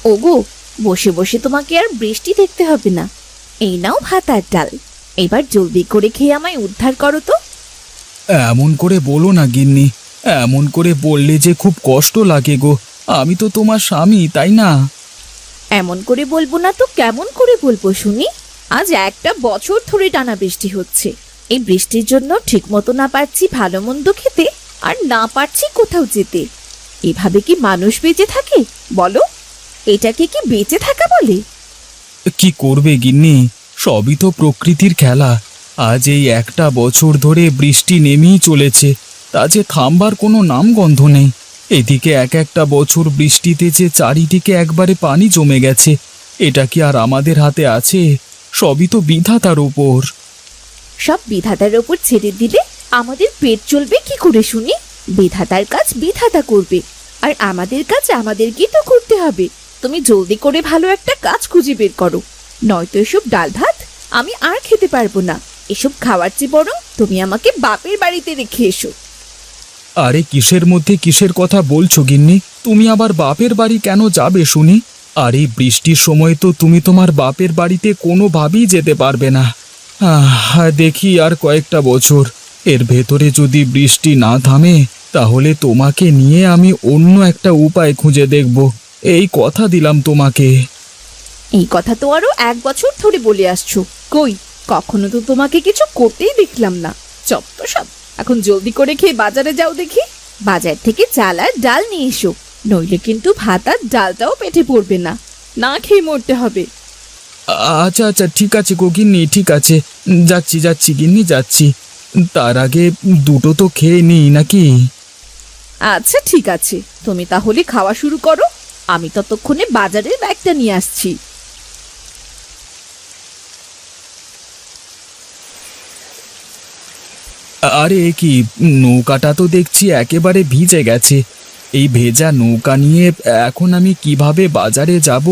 ওগো, বসে বসে তোমাকে আর বৃষ্টি দেখতে হবে না। এই নাও ভাত আর ডাল। এবার জলদি করে খেয়ে আমায় উদ্ধার করো তো। এমন করে বলো না গিন্নি, এমন করে বললে যে খুব কষ্ট লাগে গো। আমি তো তোমার স্বামী, তাই না? এমন করে বলবো না তো কেমন করে বলবো শুনি? আজ একটা বছর ধরে টানা বৃষ্টি হচ্ছে। এই বৃষ্টির জন্য ঠিক মতো না পারছি ভালো মন্দ খেতে, আর না পারছি কোথাও যেতে। এভাবে কি মানুষ বেঁচে থাকে বলো? এটাকে কি বেঁচে থাকা বলে? কি করবে গিন্নি, সবই তো প্রকৃতির খেলা। আজ এই একটা বছর ধরে বৃষ্টি নেমেই চলেছে, তা যে থামবার কোনো নামগন্ধ নেই। এদিকে এক একটা বছর বৃষ্টিতে যে চারিদিকে একবারে পানি জমে গেছে, এটা কি আর আমাদের হাতে আছে? সবই তো বিধাতার উপর। সব বিধাতার ওপর ছেড়ে দিলে আমাদের পেট চলবে কি করে শুনি? বিধাতার কাজ বিধাতা করবে, আর আমাদের কাজ আমাদেরকেই তো করতে হবে। তুমি জলদি করে ভালো একটা কাজ খুঁজে বের করো, নয়তো এসব ডাল ভাত আমি আর খেতে পারবো না। এসব খাওয়ার চেয়ে বরং তুমি আমাকে বাপের বাড়িতে রেখে এসো। আরে কিসের মধ্যে কিসের কথা বলছো গিন্নি? তুমি আবার বাপের বাড়ি কেন যাবে শুনি? আর এই বৃষ্টির সময় তো তুমি তোমার বাপের বাড়িতে কোনোভাবেই যেতে পারবে না। দেখি আর কয়েকটা বছর, এর ভেতরে যদি বৃষ্টি না থামে, তাহলে তোমাকে নিয়ে আমি অন্য একটা উপায় খুঁজে দেখব। এই কথা দিলাম তোমাকে। এই কথা তো আরো 1 বছর ধরে বলে আসছো, কই কখনো তো তোমাকে কিছু করতেই দেখলাম না। চপ তো সব। এখন জলদি করে খেয়ে বাজারে যাও দেখি। বাজার থেকে চাল আর ডাল নিয়ে এসো, নইলে কিন্তু ভাত আর ডালটাও পেটে পড়বে না, না খেয়ে মরতে হবে। আচ্ছা আচ্ছা, ঠিক আছে গো গিন্নি, ঠিক আছে। যাচ্ছি যাচ্ছি গিন্নি, যাচ্ছি। তার আগে দুটো তো খেয়ে নিই নাকি? আচ্ছা ঠিক আছে, তুমি তাহলে খাওয়া শুরু করো, আমি ততক্ষণে বাজারের ব্যাগটা নিয়ে আসছি। আরে এ কি, নৌকাটা তো দেখছি একেবারে ভিজে গেছে। এই ভেজা নৌকা নিয়ে এখন আমি কিভাবে বাজারে যাব,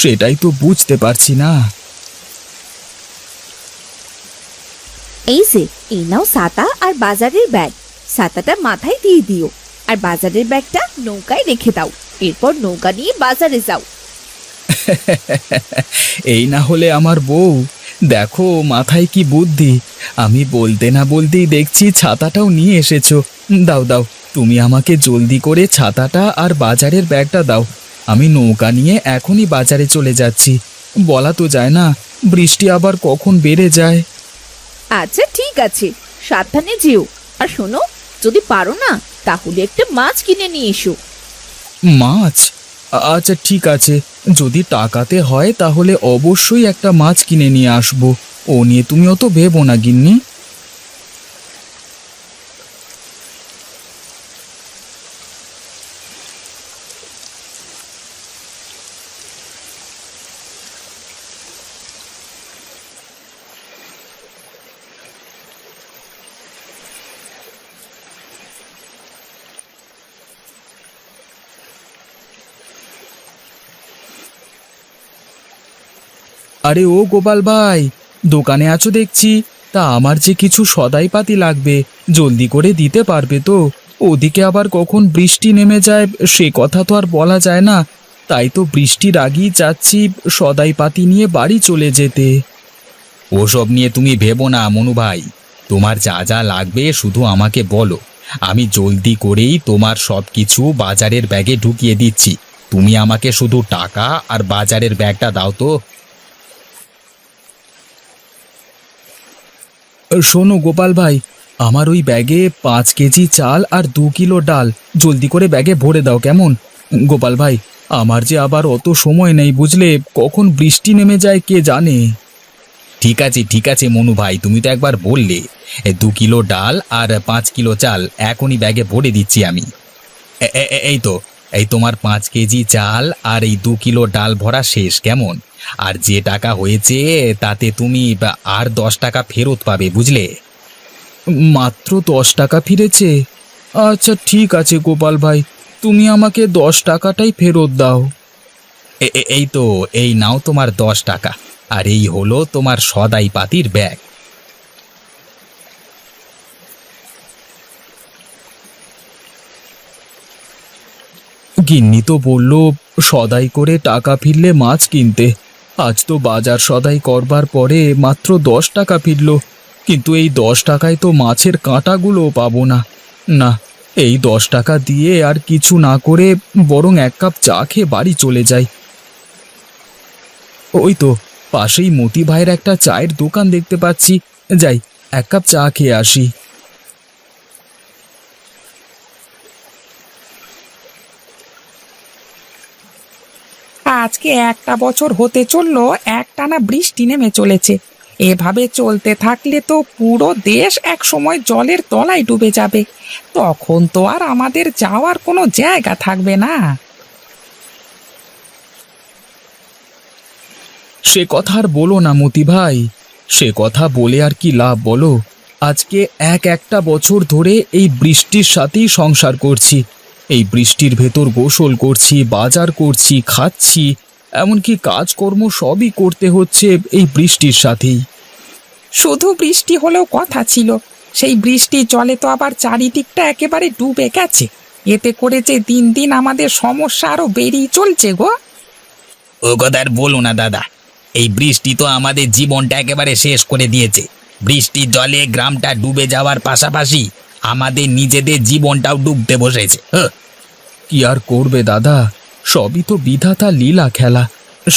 সেটাই তো বুঝতে পারছি না। এই যে, এই নাও ছাতা আর বাজারের ব্যাগ। ছাতাটা মাথায় দিয়ে দিও, আর বাজারের ব্যাগটা নৌকায় রেখে দাও। এরপর নৌকা নিয়ে বাজারে যাও। এই না হলে আমার বউ, দেখো মাথায় কি বুদ্ধি! আমি বলতে না বলতেই দেখছি ছাতাটাও নিয়ে এসেছো। দাও দাও, তুমি আমাকে জলদি করে ছাতাটা আর বাজারের ব্যাগটা দাও। আমি নৌকা নিয়ে এখনই বাজারে চলে যাচ্ছি। বলা তো যায় না, বৃষ্টি আবার কখন বেড়ে যায়। আচ্ছা ঠিক আছে, সাবধানে যেও। আর শোনো, যদি পারো না তাহলে একটা মাছ কিনে নিয়ে এসো। মাছ? আচ্ছা ঠিক আছে, যদি টাকাতে হয় তাহলে অবশ্যই একটা মাছ কিনে নিয়ে আসবো। ও নিয়ে তুমি অত ভেবো না গিন্নি। আরে ও গোপাল ভাই, দোকানে আছো দেখছি। তা আমার যে কিছু সদাইপাতি লাগবে, জলদি করে দিতে পারবে তো? ওদিকে আবার কখন বৃষ্টি নেমে যায় সে কথা তো আর বলা যায় না। তাই তো বৃষ্টির আগেই চাচ্ছি সদাইপাতি নিয়ে বাড়ি চলে যেতে। ওসব নিয়ে তুমি ভেবো না মনু ভাই, তোমার যা যা লাগবে শুধু আমাকে বলো। আমি জলদি করেই তোমার সব কিছু বাজারের ব্যাগে ঢুকিয়ে দিচ্ছি। তুমি আমাকে শুধু টাকা আর বাজারের ব্যাগটা দাও তো। শোনো গোপাল ভাই, আমার ওই ব্যাগে 5 কেজি চাল আর 2 কিলো ডাল জলদি করে ব্যাগে ভরে দাও, কেমন? গোপাল ভাই, আমার যে আবার অত সময় নেই বুঝলে, কখন বৃষ্টি নেমে যায় কে জানে। ঠিক আছে মনু ভাই, তুমি তো একবার বললে। 2 কিলো ডাল আর 5 কিলো চাল এখনই ব্যাগে ভরে দিচ্ছি আমি। এই তো, এই তোমার 5 কেজি চাল আর এই 2 কিলো ডাল ভরা শেষ, কেমন? আর যে টাকা হয়েছে তাতে তুমি আর 10 টাকা ফেরত পাবে, বুঝলে? মাত্র 10 টাকা ফিরেছে? আচ্ছা ঠিক আছে গোপাল ভাই, তুমি আমাকে 10 টাকাটাই ফেরত দাও। এই তো, এই নাও তোমার 10 টাকা, আর এই হলো তোমার সদাই পাতির ব্যাগ। গিন্নি তো বলল সদাই করে টাকা ফিরলে মাছ কিনতে। আজ তো বাজার সদাই করবার পরে মাত্র 10 টাকা ফিরল, কিন্তু এই 10 টাকায় তো মাছের কাঁটাগুলোও পাবো না। না, এই 10 টাকা দিয়ে আর কিছু না করে বরং 1 কাপ চা খেয়ে বাড়ি চলে যাই। ওই তো পাশেই মতি ভাইয়ের একটা চায়ের দোকান দেখতে পাচ্ছি, যাই 1 কাপ চা খেয়ে আসি। আজকে একটা বছর হতে চললো একটানা বৃষ্টি নেমে চলেছে। এভাবে চলতে থাকলে তো পুরো দেশ এক সময় জলের তলায় ডুবে যাবে। তখন তো আর আমাদের যাওয়ার কোনো জায়গা থাকবে না। সে কথা আর বলো না মতি ভাই, সে কথা বলে আর কি লাভ বলো। আজকে একটা বছর ধরে এই বৃষ্টির সাথেই সংসার করছি। এই বৃষ্টির ভেতর গোসল করছি, বাজার করছি, খাচ্ছি, এমনকি কাজকর্ম সবই করতে হচ্ছে এই বৃষ্টির সাথেই। শুধু বৃষ্টি হলেও কথা ছিল, সেই বৃষ্টির জলে তো আবার চারিদিকটা একেবারে ডুবে গেছে। এতে করে যে দিন দিন আমাদের সমস্যা আরো বেড়েই চলছে গো। ও কথা আর বলো না দাদা, এই বৃষ্টি তো আমাদের জীবনটা একেবারে শেষ করে দিয়েছে। বৃষ্টির জলে গ্রামটা ডুবে যাওয়ার পাশাপাশি আমাদের নিজেদের জীবনটাও ডুবতে বসেছে। কি আর করবে দাদা, সবই তো বিধাতা লীলা খেলা।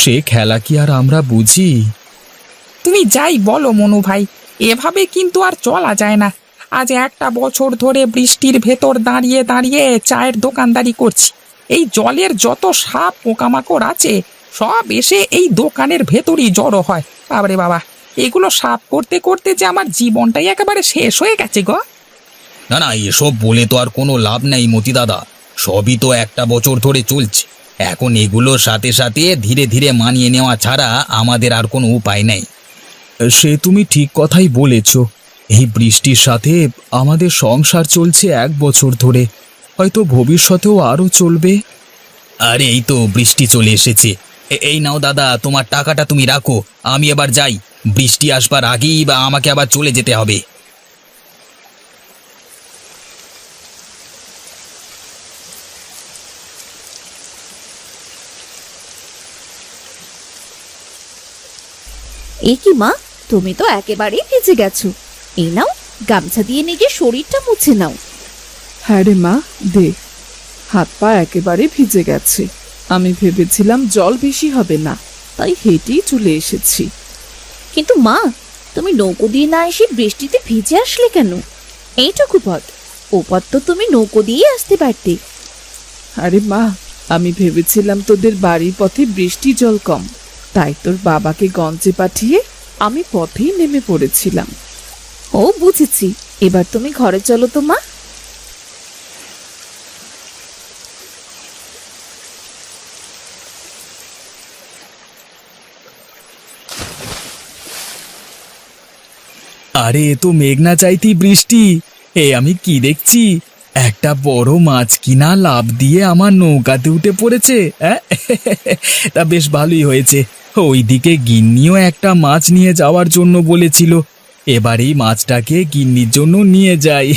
সে খেলা কি আর আমরা বুঝি? তুমি যাই বলো মনু ভাই, এভাবে কিন্তু আর চলা যায় না। আজ একটা বছর ধরে বৃষ্টির ভেতর দাঁড়িয়ে দাঁড়িয়ে চায়ের দোকানদারি করছি। এই জলের যত সাপ পোকামাকড় আছে সব এসে এই দোকানের ভেতরই জড়ো হয়। বাবারে বাবা, এগুলো সাফ করতে করতে যে আমার জীবনটাই একেবারে শেষ হয়ে গেছে গো। না না, এসব বলে তো আর কোনো লাভ নেই মতি দাদা, সবই তো একটা বছর ধরে চলছে। এখন এগুলোর সাথে সাথে ধীরে ধীরে মানিয়ে নেওয়া ছাড়া আমাদের আর কোনো উপায় নেই। সে তুমি ঠিক কথাই বলেছ। এই বৃষ্টির সাথে আমাদের সংসার চলছে 1 বছর ধরে, হয়তো ভবিষ্যতেও আরও চলবে। আরে এই তো বৃষ্টি চলে এসেছে। এই নাও দাদা, তোমার টাকাটা তুমি রাখো, আমি এবার যাই। বৃষ্টি আসবার আগেই বা আমাকে আবার চলে যেতে হবে। এ কি মা, তুমি তো একেবারেই ভিজে গেছো। এই নাও, গামছা দিয়ে নিজের শরীরটা মুছে নাও। হ্যাঁ রে মা, দে। হাত পা একেবারে ভিজে গেছে। আমি ভেবেছিলাম জল বেশি হবে না, তাই হেঁটেই চলে এসেছি। কিন্তু মা, তুমি নৌকো দিয়ে না এসে বৃষ্টিতে ভিজে আসলে কেন? এইটুকু পথ, ও পথ তো তুমি নৌকো দিয়ে আসতে পারতে। আরে মা, আমি ভেবেছিলাম তোদের বাড়ির পথে বৃষ্টি জল কম, তাই তোর বাবাকে গঞ্জে পাঠিয়ে আমি পথেই নেমে পড়েছিলাম। ও বুঝেছি, এবার তুমি ঘরে চলো তো মা। আরে এ তো মেঘনা চাইতি বৃষ্টি। আমি কি দেখছি, একটা বড় মাছ কিনা লাফ দিয়ে আমার নৌকাতে উঠে পড়েছে। তা বেশ ভালোই হয়েছে। ওইদিকে গিন্নিও একটা মাছ নিয়ে যাওয়ার জন্য বলেছিল, এবার এই মাছটাকে গিন্নির জন্য নিয়ে যাই।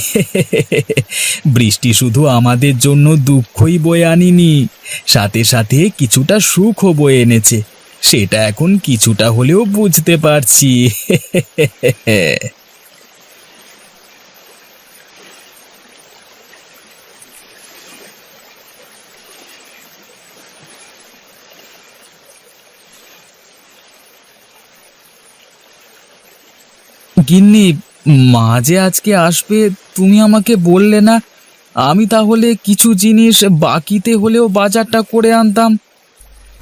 বৃষ্টি শুধু আমাদের জন্য দুঃখই বয়ে আনিনি, সাথে সাথে কিছুটা সুখও বয়ে এনেছে। সেটা এখন কিছুটা হলেও বুঝতে পারছি। গিন্নি, মা যে আজকে আসবে তুমি আমাকে বললে না, আমি তাহলে কিছু জিনিস বাকিতে হলেও বাজারটা করে আনতাম।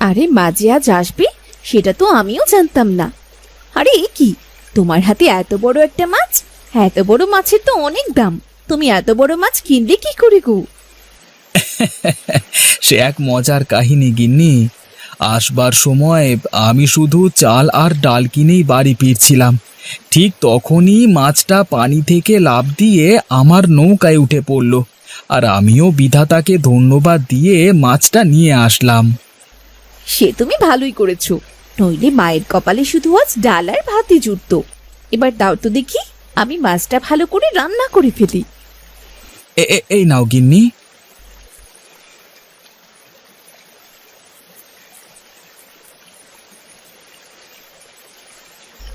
আরে মা যে আজ আসবে সেটা তো আমিও জানতাম না। আরে এ কি, তোমার হাতে এত বড় একটা মাছ? এত বড় মাছের তো অনেক দাম, তুমি এত বড় মাছ কিনলে কি করে গো? সে এক মজার কাহিনী গিন্নি। আসবার সময় আমি শুধু চাল আর ডাল কিনেই বাড়ি ফিরছিলাম, ঠিক তখনই মাছটা পানি থেকে লাফ দিয়ে আমার নৌকায় উঠে পড়ল, আর আমিও বিধাতাকে ধন্যবাদ দিয়ে মাছটা নিয়ে আসলাম। সে তুমি ভালোই করেছো, নইলে মায়ের কপালে শুধু আজ ডাল আর ভাতই জুটতো। এবার দাও তো দেখি, আমি মাছটা ভালো করে রান্না করে ফেলি। এই নাও গিন্নি।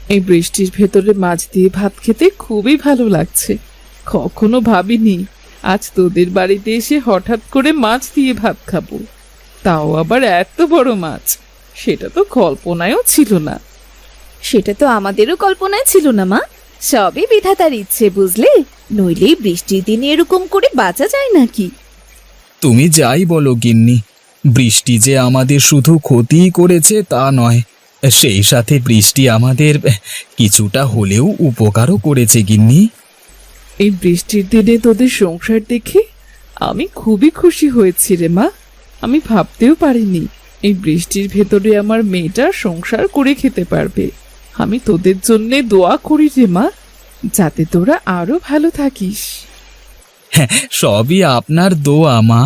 এই বৃষ্টির ভেতরে মাছ দিয়ে ভাত খেতে খুবই ভালো লাগছে। কখনো ভাবিনি আজ তোদের বাড়িতে এসে হঠাৎ করে মাছ দিয়ে ভাত খাবো, তাও আবার এত বড় মাছ। সেটা তো কল্পনায়ও ছিল না। সেটা তো আমাদেরও কল্পনায় ছিল না মা, সবই বিধাতার ইচ্ছে বুঝলে, নইলে বৃষ্টির দিনে এরকম করে বাঁচা যায় নাকি। তুমি যাই বলো গিন্নি, বৃষ্টি যে আমাদের শুধু ক্ষতিই করেছে তা নয়, সেই সাথে বৃষ্টি আমাদের কিছুটা হলেও উপকারও করেছে গিন্নি। এই বৃষ্টির দিনে তোদের সংসার দেখে আমি খুবই খুশি হয়েছি রে মা। আমি ভাবতেও পারিনি এই বৃষ্টির ভেতরে আমার মেয়েটা সংসার করে খেতে পারবে। আমি তোদের জন্য দোয়া করি রে মা, যাতে তোরা আরো ভালো থাকিস। সবই আপনার দোয়া মা।